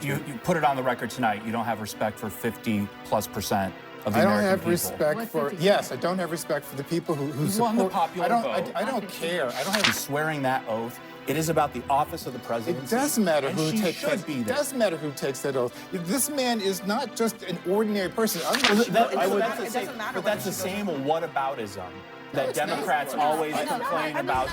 you put it on the record tonight. You don't have respect for 50+% of the American people. I don't have respect for. Yes, I don't have respect for the people who support. Won the popular vote. I don't care. I don't have. He's swearing that oath. It is about the office of the presidency. It does matter who takes that. It does matter who takes that oath. This man is not just an ordinary person. But that's the same whataboutism that Democrats always complain about.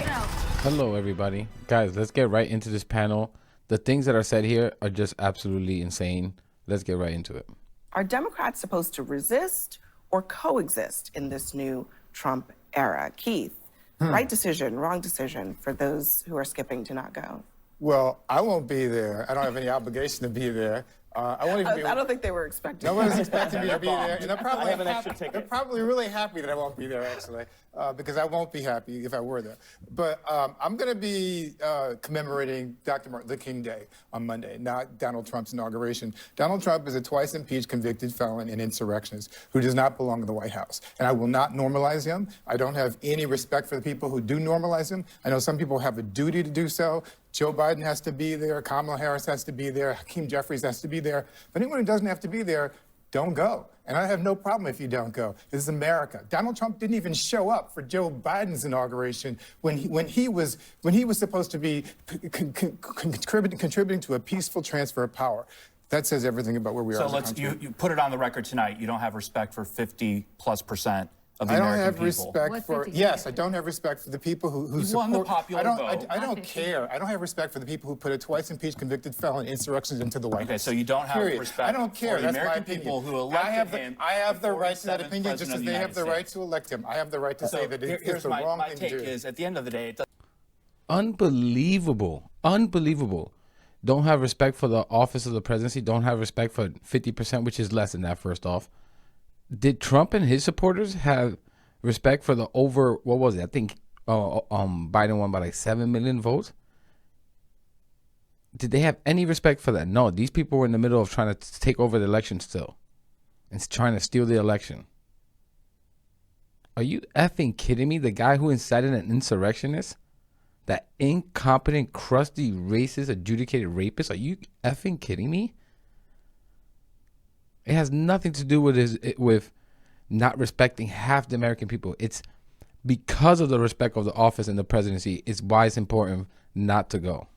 Hello, everybody. Guys, let's get right into this panel. The things that are said here are just absolutely insane. Let's get right into it. Are Democrats supposed to resist or coexist in this new Trump era? Keith, right decision, wrong decision for those who are skipping to not go? Well, I won't be there. I don't have any obligation to be there. I won't even be. I don't think they were expecting. No one's expecting me to be there, and they're probably really happy that I won't be there, actually, because I won't be happy if I were there. But I'm going to be commemorating Dr. Martin Luther King Day on Monday, not Donald Trump's inauguration. Donald Trump is a twice impeached convicted felon and insurrectionist who does not belong in the White House, and I will not normalize him. I don't have any respect for the people who do normalize him. I know some people have a duty to do so. Joe Biden has to be there, Kamala Harris has to be there, Hakeem Jeffries has to be there. But anyone who doesn't have to be there, don't go. And I have no problem if you don't go. This is America. Donald Trump didn't even show up for Joe Biden's inauguration when he was supposed to be contributing to a peaceful transfer of power. That says everything about where we are as a country. So you put it on the record tonight. You don't have respect for 50+% of the I don't American have people. respect for. Yes, I don't have respect for the people who support. Won the popular vote. I don't care. I don't have respect for the people who put a twice impeached convicted felon insurrections into the White House. Okay, so you don't have respect. I don't care. For the That's American my opinion. people who elected him. I have the right to that opinion, just President as of they the have the United right to elect him. I have the right to say that it's the my wrong thing take to do. is, at the end of the day, it doesn't. Unbelievable. Unbelievable. Don't have respect for the office of the presidency. Don't have respect for 50%, which is less than that, first off. Did Trump and his supporters have respect for the over, what was it? I think Biden won by like 7 million votes. Did they have any respect for that? No, these people were in the middle of trying to take over the election still. And trying to steal the election. Are you effing kidding me? The guy who incited an insurrectionist? That incompetent, crusty, racist, adjudicated rapist? Are you effing kidding me? It has nothing to do with not respecting half the American people. It's because of the respect of the office and the presidency. It's why it's important not to go.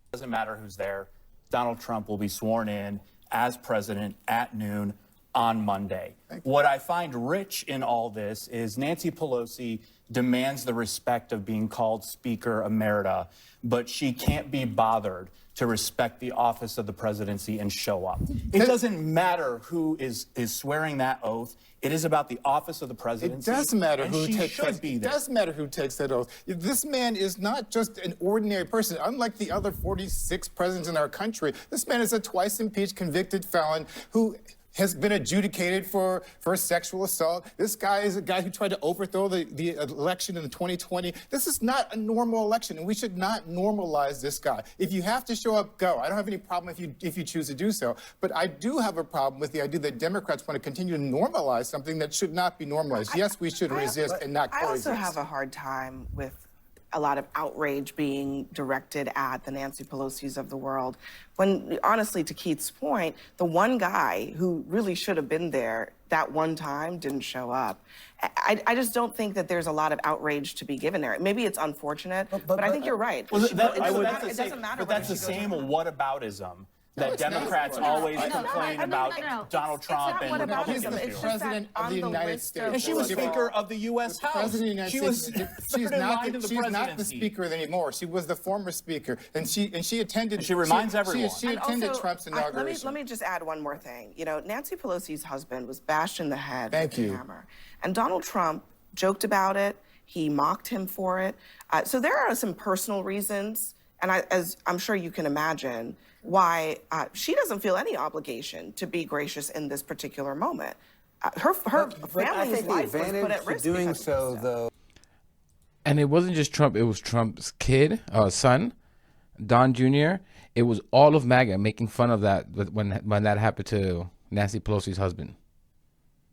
It doesn't matter who's there. Donald Trump will be sworn in as president at noon on Monday. What I find rich in all this is Nancy Pelosi demands the respect of being called Speaker Emerita, but she can't be bothered to respect the office of the presidency and show up. It doesn't matter who is swearing that oath. It is about the office of the presidency. It does matter who takes that. It does matter who takes that oath. This man is not just an ordinary person. Unlike the other 46 presidents in our country, this man is a twice impeached convicted felon who has been adjudicated for sexual assault. This guy is a guy who tried to overthrow the election in 2020. This is not a normal election, and we should not normalize this guy. If you have to show up, go. I don't have any problem if you choose to do so. But I do have a problem with the idea that Democrats want to continue to normalize something that should not be normalized. Yes, we should resist and not coexist. I also have a hard time with a lot of outrage being directed at the Nancy Pelosi's of the world. When, honestly, to Keith's point, the one guy who really should have been there that one time didn't show up. I just don't think that there's a lot of outrage to be given there. Maybe it's unfortunate, but I think you're right. Well, it doesn't matter. But that's the same whataboutism that Democrats always complain about Donald Trump and Republicans. He's the president of the United States. And she was Speaker of the U.S. House. She was she's not the Speaker anymore. She was the former Speaker, and she attended. And she reminds everyone. She attended Trump's inauguration. Let me just add one more thing. You know, Nancy Pelosi's husband was bashed in the head with a hammer, and Donald Trump joked about it. He mocked him for it. So there are some personal reasons, and as I'm sure you can imagine, why she doesn't feel any obligation to be gracious in this particular moment. Her family's life was put at risk doing so, though. And it wasn't just Trump. It was Trump's kid, son, Don Jr. It was all of MAGA making fun of that when that happened to Nancy Pelosi's husband.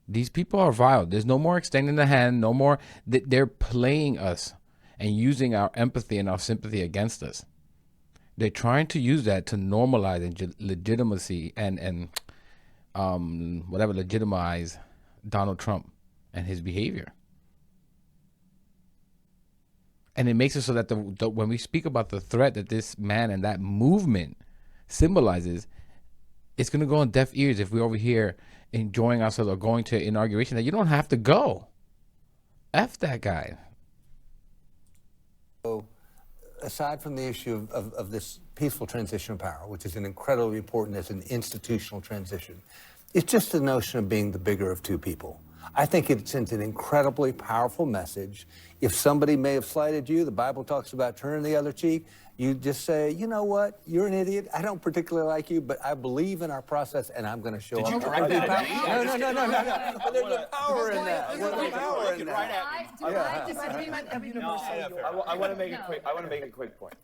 These people are vile. There's no more extending the hand. No more. They're playing us and using our empathy and our sympathy against us. They're trying to use that to normalize and legitimacy and whatever, legitimize Donald Trump and his behavior. And it makes it so that when we speak about the threat that this man and that movement symbolizes, it's going to go on deaf ears if we're over here enjoying ourselves or going to inauguration that you don't have to go. F that guy. So, aside from the issue of this peaceful transition of power, which is an incredibly important as an institutional transition, it's just the notion of being the bigger of two people. I think it sends an incredibly powerful message. If somebody may have slighted you, the Bible talks about turning the other cheek. You just say, you know what, you're an idiot. I don't particularly like you, but I believe in our process, and I'm going to show up. Did you correct that? No. But there's a power in that. There's a power in that. I want to make a quick point.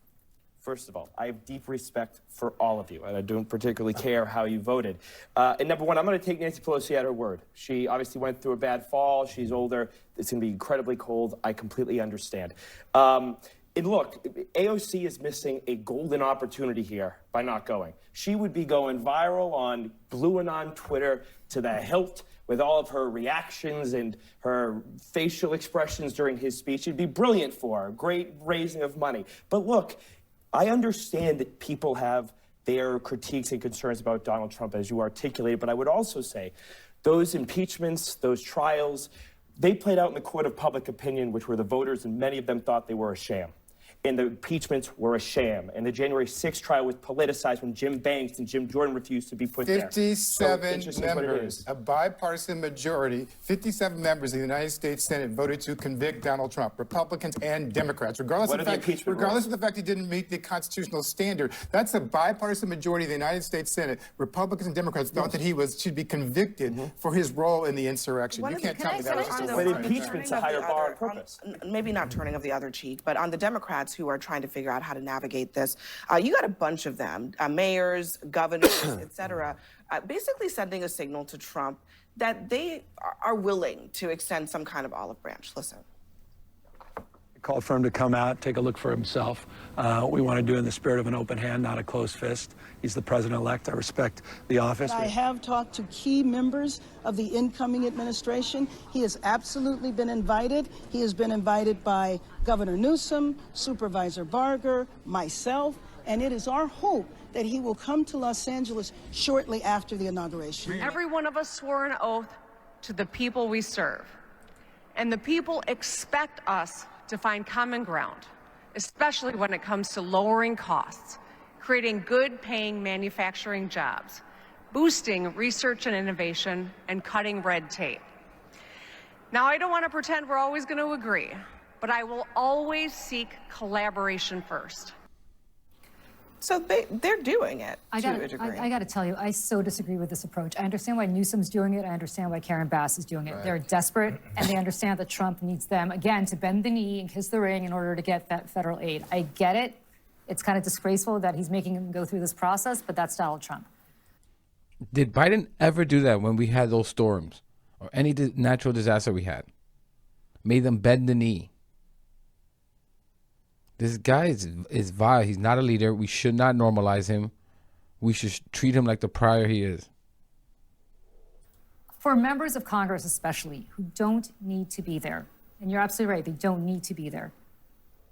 First of all, I have deep respect for all of you, and I don't particularly care how you voted. And number one, I'm going to take Nancy Pelosi at her word. She obviously went through a bad fall. She's older. It's going to be incredibly cold. I completely understand. And look, AOC is missing a golden opportunity here by not going. She would be going viral on Blue and on Twitter to the hilt with all of her reactions and her facial expressions during his speech. It'd be brilliant for her, great raising of money. But look, I understand that people have their critiques and concerns about Donald Trump, as you articulated, but I would also say those impeachments, those trials, they played out in the court of public opinion, which were the voters, and many of them thought they were a sham. And the impeachments were a sham. And the January 6th trial was politicized when Jim Banks and Jim Jordan refused to be put there. 57 members, a bipartisan majority, 57 members of the United States Senate voted to convict Donald Trump, Republicans and Democrats, regardless of the fact he didn't meet the constitutional standard. That's a bipartisan majority of the United States Senate. Republicans and Democrats thought that he should be convicted for his role in the insurrection. You can't tell me that was just a But impeachment's a higher bar on purpose. Maybe not turning of the other cheek, but on the Democrats who are trying to figure out how to navigate this, you got a bunch of them, mayors, governors, et cetera, basically sending a signal to Trump that they are willing to extend some kind of olive branch. Listen. Called for him to come out, take a look for himself. We want to do it in the spirit of an open hand, not a closed fist. He's the president-elect. I respect the office. I have talked to key members of the incoming administration. He has absolutely been invited. He has been invited by Governor Newsom, Supervisor Barger, myself, and it is our hope that he will come to Los Angeles shortly after the inauguration. Every one of us swore an oath to the people we serve, and the people expect us to find common ground, especially when it comes to lowering costs, creating good-paying manufacturing jobs, boosting research and innovation, and cutting red tape. Now, I don't want to pretend we're always going to agree, but I will always seek collaboration first. So they're doing it to a degree. I got to tell you, I so disagree with this approach. I understand why Newsom's doing it. I understand why Karen Bass is doing it. Right. They're desperate, and they understand that Trump needs them, again, to bend the knee and kiss the ring in order to get that federal aid. I get it. It's kind of disgraceful that he's making them go through this process, but that's Donald Trump. Did Biden ever do that when we had those storms or any natural disaster we had? Made them bend the knee. This guy is vile. He's not a leader. We should not normalize him. We should treat him like the prior he is. For members of Congress especially, who don't need to be there, and you're absolutely right, they don't need to be there,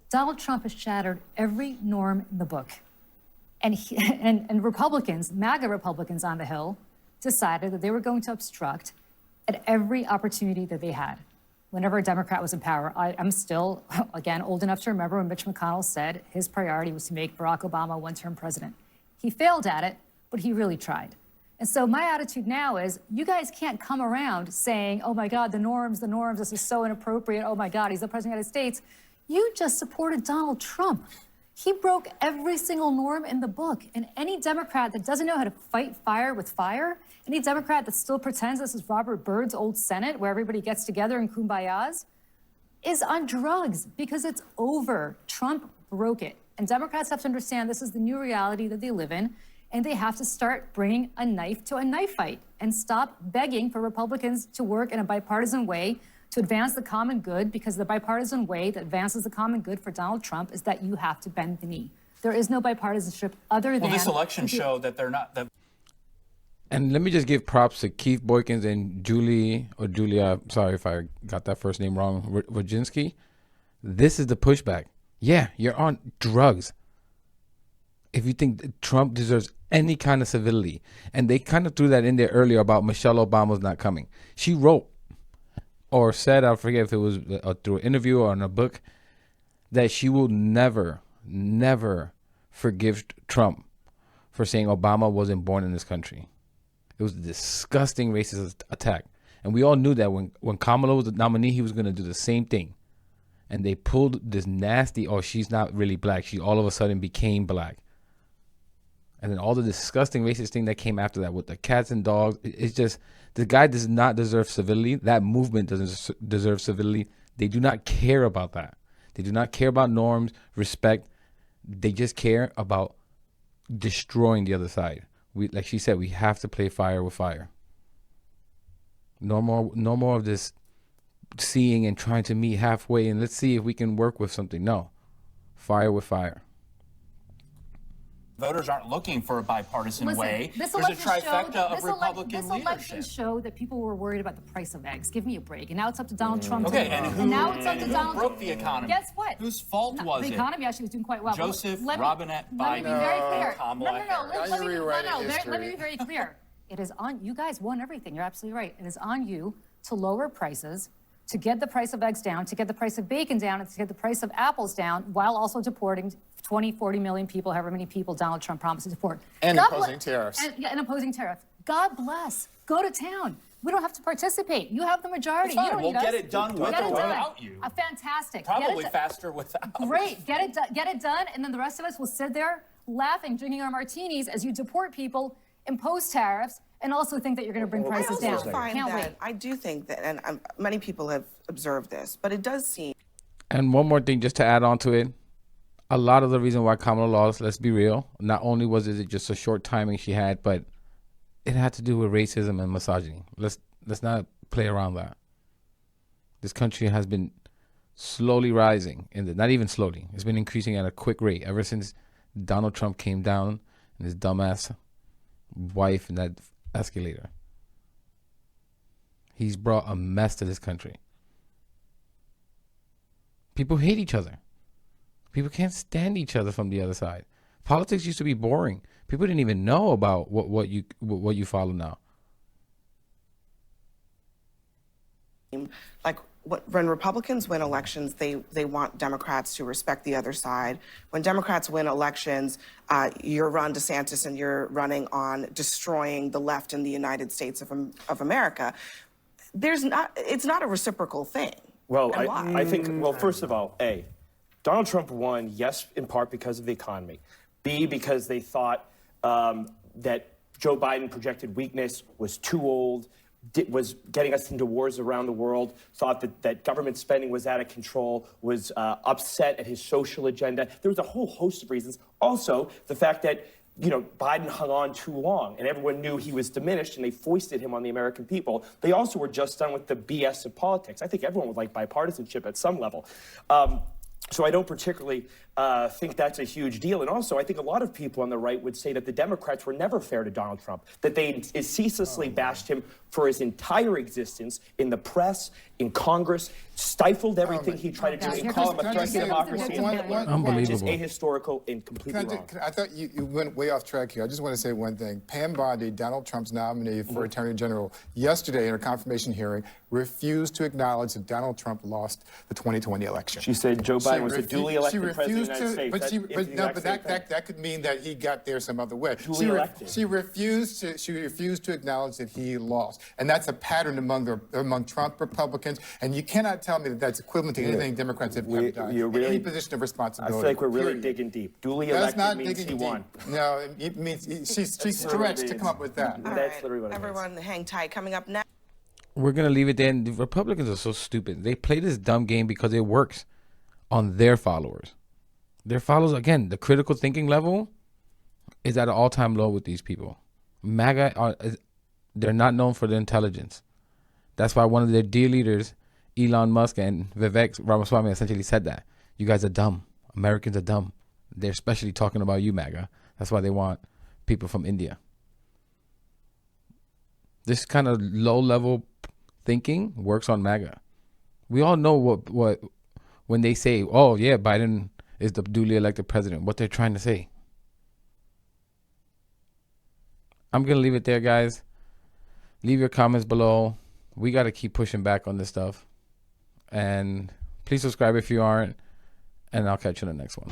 Donald Trump has shattered every norm in the book. And, and Republicans, MAGA Republicans on the Hill, decided that they were going to obstruct at every opportunity that they had. Whenever a Democrat was in power, I'm still, again, old enough to remember when Mitch McConnell said his priority was to make Barack Obama a one-term president. He failed at it, but he really tried. And so my attitude now is, you guys can't come around saying, oh my God, the norms, this is so inappropriate. Oh my God, he's the president of the United States. You just supported Donald Trump. He broke every single norm in the book. And any Democrat that doesn't know how to fight fire with fire, any Democrat that still pretends this is Robert Byrd's old Senate where everybody gets together in kumbayas, is on drugs because it's over. Trump broke it. And Democrats have to understand this is the new reality that they live in, and they have to start bringing a knife to a knife fight and stop begging for Republicans to work in a bipartisan way to advance the common good, because the bipartisan way that advances the common good for Donald Trump is that you have to bend the knee. There is no bipartisanship other than. Well, this election showed that they're not. That And let me just give props to Keith Boykins and Julia, sorry if I got that first name wrong, Wojcinski. This is the pushback. Yeah, you're on drugs. If you think that Trump deserves any kind of civility, and they kind of threw that in there earlier about Michelle Obama's not coming. She wrote or said, I forget if it was through an interview or in a book, that she will never forgive Trump for saying Obama wasn't born in this country. It was a disgusting racist attack. And we all knew that when Kamala was the nominee, he was going to do the same thing. And they pulled this nasty, oh, she's not really black. She all of a sudden became black. And then all the disgusting racist thing that came after that with the cats and dogs. It's just, the guy does not deserve civility. That movement doesn't deserve civility. They do not care about that. They do not care about norms, respect. They just care about destroying the other side. Like she said, we have to play fire with fire. No more of this seeing and trying to meet halfway and let's see if we can work with something. No, fire with fire. voters aren't looking for a bipartisan way. This There's a election trifecta showed, of Republican this election leadership. showed that people were worried about the price of eggs. Give me a break. And now it's up to Donald Trump. Okay, and who, now it's up to Donald broke the economy? Guess what? Whose fault was the it? economy actually was doing quite well. Joseph Let Robinette me Biden. be very clear. Kamala Harris. Let me be very clear. It is on you guys won everything. You're absolutely right. It is on you to lower prices, to get the price of eggs down, to get the price of bacon down, and to get the price of apples down, while also deporting 20, 40 million people, however many people Donald Trump promised to deport. And imposing tariffs. And imposing tariffs. God bless. Go to town. We don't have to participate. You have the majority. Fine, You don't we'll need get us. it done with or without you. Fantastic. Probably faster without. Great. Get it done, and then the rest of us will sit there laughing, drinking our martinis as you deport people, impose tariffs, and also think that you're going to bring prices down. Can't wait. I do think that, and many people have observed this, but it does seem. And one more thing, just to add on to it, a lot of the reason why Kamala lost, let's be real, not only was it just a short timing she had, but it had to do with racism and misogyny. Let's not play around that. This country has been slowly rising, not even slowly. It's been increasing at a quick rate ever since Donald Trump came down and his dumbass wife in that escalator. He's brought a mess to this country. People hate each other. People can't stand each other from the other side. Politics used to be boring. People didn't even know about what you follow now. Like when Republicans win elections, they want Democrats to respect the other side. When Democrats win elections, you're Ron DeSantis and you're running on destroying the left in the United States of America. It's not a reciprocal thing. Well, I think, well, first of all, A, Donald Trump won, yes, in part because of the economy. B, because they thought that Joe Biden projected weakness, was too old, was getting us into wars around the world, thought that government spending was out of control, was upset at his social agenda. There was a whole host of reasons. Also, the fact that Biden hung on too long and everyone knew he was diminished and they foisted him on the American people. They also were just done with the BS of politics. I think everyone would like bipartisanship at some level. So I don't particularly think that's a huge deal. And also, I think a lot of people on the right would say that the Democrats were never fair to Donald Trump, that they ceaselessly bashed him for his entire existence in the press, in Congress, stifled everything he tried to do, and call him a threat to democracy, which is ahistorical and completely wrong. I thought you went way off track here. I just want to say one thing. Pam Bondi, Donald Trump's nominee for Attorney General, yesterday in her confirmation hearing, refused to acknowledge that Donald Trump lost the 2020 election. She said Joe Biden was a duly elected president of the United States. But that could mean that he got there some other way. She refused to acknowledge that he lost, and that's a pattern among Trump Republicans. And you cannot tell me that that's equivalent to anything Democrats have ever done in any position of responsibility. I feel like we're really digging deep. Duly elected means he won. No, it means she's stretched to come up with that. That's literally what it means. Everyone, hang tight. Coming up next. We're going to leave it there. And the Republicans are so stupid. They play this dumb game because it works on their followers. Their followers, again, the critical thinking level is at an all-time low with these people. MAGA, they're not known for their intelligence. That's why one of their dear leaders, Elon Musk and Vivek Ramaswamy, essentially said that. You guys are dumb. Americans are dumb. They're especially talking about you, MAGA. That's why they want people from India. This kind of low-level thinking works on MAGA. We all know what when they say, oh, yeah, Biden is the duly elected president, what they're trying to say. I'm going to leave it there, guys. Leave your comments below. We got to keep pushing back on this stuff. And please subscribe if you aren't. And I'll catch you in the next one.